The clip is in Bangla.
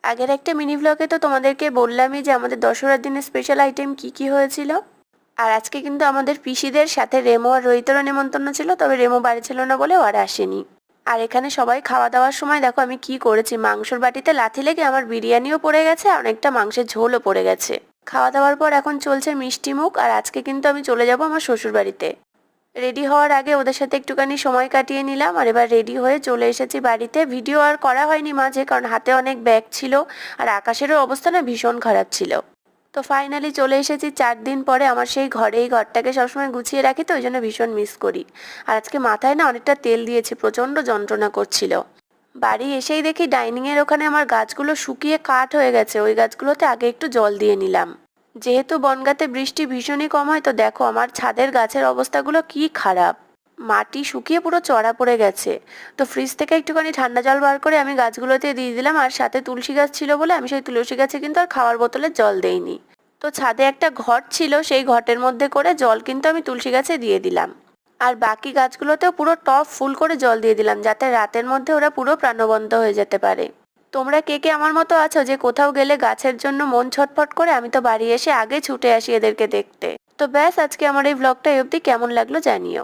আগের একটা মিনি ব্লগে তো তোমাদেরকে বললামই যে আমাদের দশহরার দিনে স্পেশাল আইটেম কি কি হয়েছিল। আর আজকে কিন্তু আমাদের পিসিদের সাথে রেমো আর রোহিতেরও নেমন্তন্ন ছিল, তবে রেমো বাড়ি ছিল না বলে আর আসেনি। আর এখানে সবাই খাওয়া দাওয়ার সময় দেখো আমি কি করেছি, মাংসর বাটিতে লাথি লেগে আমার বিরিয়ানিও পড়ে গেছে, অনেকটা মাংসের ঝোলও পড়ে গেছে। খাওয়া দাওয়ার পর এখন চলছে মিষ্টি মুখ, আর আজকে কিন্তু আমি চলে যাব আমার শ্বশুর বাড়িতে। রেডি হওয়ার আগে ওদের সাথে একটুখানি সময় কাটিয়ে নিলাম, আর এবার রেডি হয়ে চলে এসেছি বাড়িতে। ভিডিও আর করা হয়নি মাঝে, কারণ হাতে অনেক ব্যাগ ছিল আর আকাশেরও অবস্থা না ভীষণ খারাপ ছিল। তো ফাইনালি চলে এসেছি 4 দিন পরে আমার সেই ঘরে। এই ঘরটাকে সবসময় গুছিয়ে রাখি, তো ওই জন্য ভীষণ মিস করি। আর আজকে মাথায় না অনেকটা তেল দিয়েছি, প্রচণ্ড যন্ত্রণা করছিল। বাড়ি এসেই দেখি ডাইনিংয়ের ওখানে আমার গাছগুলো শুকিয়ে কাঠ হয়ে গেছে, ওই গাছগুলোতে আগে একটু জল দিয়ে নিলাম। যেহেতু বনগাঁতে বৃষ্টি ভীষণই কম হয়, তো দেখো আমার ছাদের গাছের অবস্থাগুলো কি খারাপ, মাটি শুকিয়ে পুরো চড়া পড়ে গেছে। তো ফ্রিজ থেকে একটুখানি ঠান্ডা জল বার করে আমি গাছগুলোতে দিয়ে দিলাম, আর সাথে তুলসী গাছ ছিল বলে আমি সেই তুলসী গাছে কিন্তু আর খাওয়ার বোতলে জল দেইনি। তো ছাদে একটা ঘট ছিল, সেই ঘটের মধ্যে করে জল কিন্তু আমি তুলসী গাছে দিয়ে দিলাম। আর বাকি গাছগুলোতেও পুরো টব ফুল করে জল দিয়ে দিলাম, যাতে রাতের মধ্যে ওরা পুরো প্রাণবন্ত হয়ে যেতে পারে। তোমরা কে কে আমার মতো আছো যে কোথাও গেলে গাছের জন্য মন ছটফট করে? আমি তো বাড়ি এসে আগে ছুটে আসি এদেরকে দেখতে। তো ব্যাস, আজকে আমার এই ব্লগটা অবধি। কেমন লাগলো জানিও।